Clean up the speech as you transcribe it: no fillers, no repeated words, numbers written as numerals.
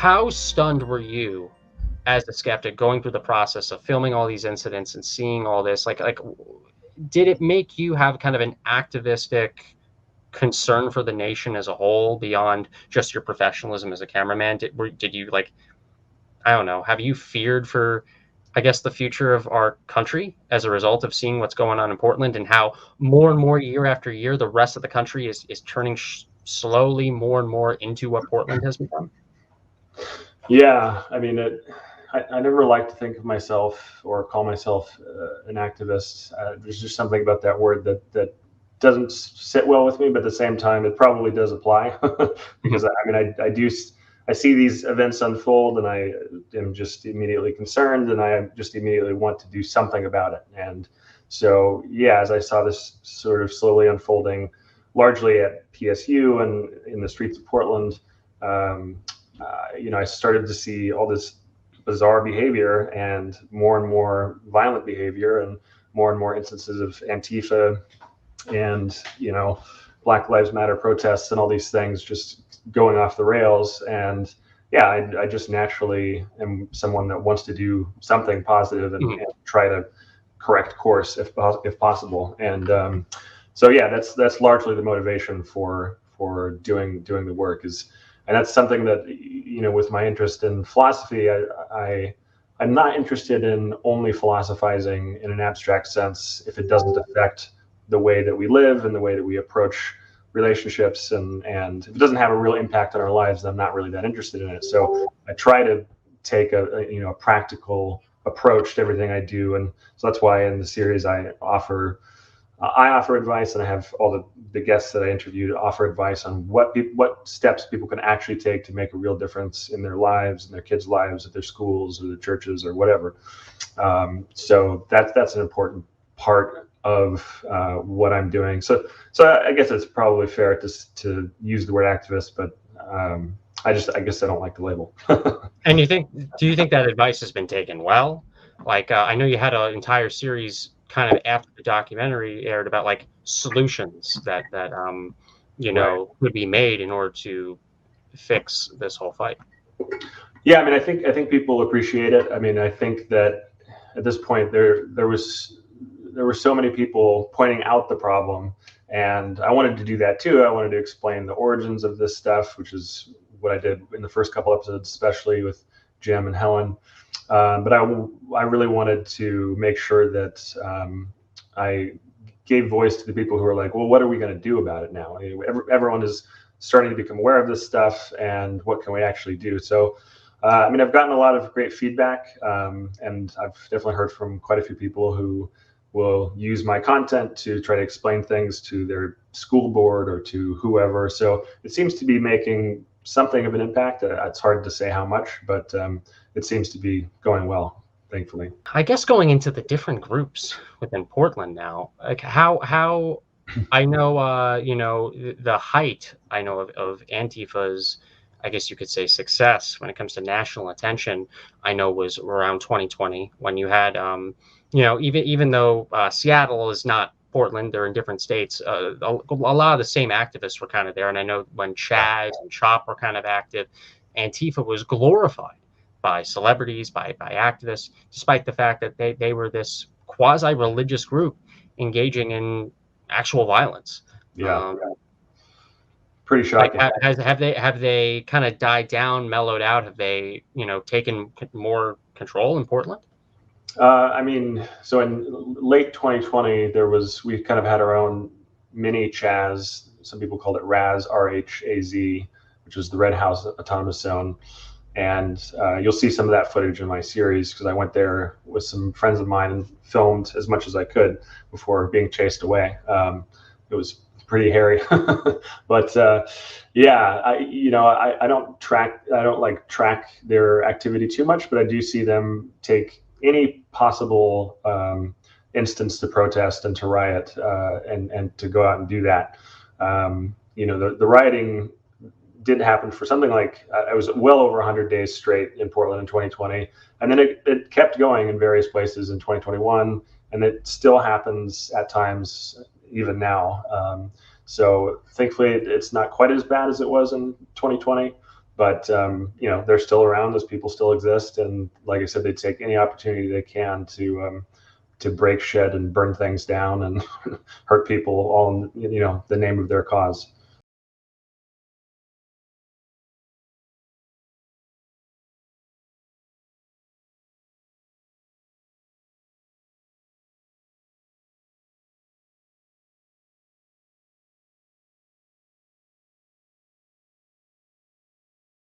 how stunned were you as a skeptic going through the process of filming all these incidents and seeing all this? Like, did it make you have kind of an activistic concern for the nation as a whole beyond just your professionalism as a cameraman? Did you, like, I don't know, have you feared for, I guess, the future of our country as a result of seeing what's going on in Portland, and how more and more year after year the rest of the country is turning slowly more and more into what Portland has become? Yeah, I mean, I never like to think of myself or call myself an activist. There's just something about that word that doesn't sit well with me, but at the same time, it probably does apply because I see these events unfold, and I am just immediately concerned, and I just immediately want to do something about it. And so, yeah, as I saw this sort of slowly unfolding, largely at PSU and in the streets of Portland, I started to see all this bizarre behavior and more violent behavior and more instances of Antifa and, Black Lives Matter protests and all these things just going off the rails. And yeah, I just naturally am someone that wants to do something positive and try to correct course if possible. And so yeah, that's largely the motivation for doing the work and that's something that, with my interest in philosophy, I'm not interested in only philosophizing in an abstract sense if it doesn't affect the way that we live and the way that we approach relationships, and if it doesn't have a real impact on our lives, then I'm not really that interested in it. So I try to take a practical approach to everything I do, and so that's why in the series I offer advice, and I have all the guests that I interviewed offer advice on what steps people can actually take to make a real difference in their lives, in their kids' lives, at their schools or the churches or whatever. So that's an important part of what I'm doing. So I guess it's probably fair to use the word activist, but I guess I don't like the label. And do you think that advice has been taken well? Like, I know you had an entire series kind of after the documentary aired about like solutions that Right. would be made in order to fix this whole fight. Yeah, I mean, I think people appreciate it. I mean, I think that at this point there were so many people pointing out the problem, and I wanted to do that too. I wanted to explain the origins of this stuff, which is what I did in the first couple episodes, especially with Jim and Helen. But I really wanted to make sure that I gave voice to the people who are like, well, what are we going to do about it now? Everyone is starting to become aware of this stuff, and what can we actually do? So, I mean, I've gotten a lot of great feedback, and I've definitely heard from quite a few people who will use my content to try to explain things to their school board or to whoever. So it seems to be making something of an impact. It's hard to say how much, but it seems to be going well, thankfully. I guess going into the different groups within Portland now, like how I know, the height I know of Antifa's, I guess you could say, success when it comes to national attention, I know was around 2020 when you had, even though Seattle is not Portland, they're in different states. A lot of the same activists were kind of there, and I know when Chaz and Chop were kind of active, Antifa was glorified by celebrities, by activists, despite the fact that they were this quasi-religious group engaging in actual violence. Yeah, pretty shocking. Like, have they kind of died down, mellowed out? Have they, taken more control in Portland? I mean, so in late 2020, we kind of had our own mini Chaz. Some people called it RAZ, RHAZ, which was the Red House Autonomous Zone. And you'll see some of that footage in my series because I went there with some friends of mine and filmed as much as I could before being chased away. It was pretty hairy, but yeah, I don't track their activity too much, but I do see them take any possible instance to protest and to riot and to go out and do that. The rioting did happen for something like it was well over 100 days straight in Portland in 2020, and then it kept going in various places in 2021, and it still happens at times even now. So thankfully it's not quite as bad as it was in 2020, But they're still around. Those people still exist, and like I said, they take any opportunity they can to break, shed, and burn things down and hurt people, all in the name of their cause.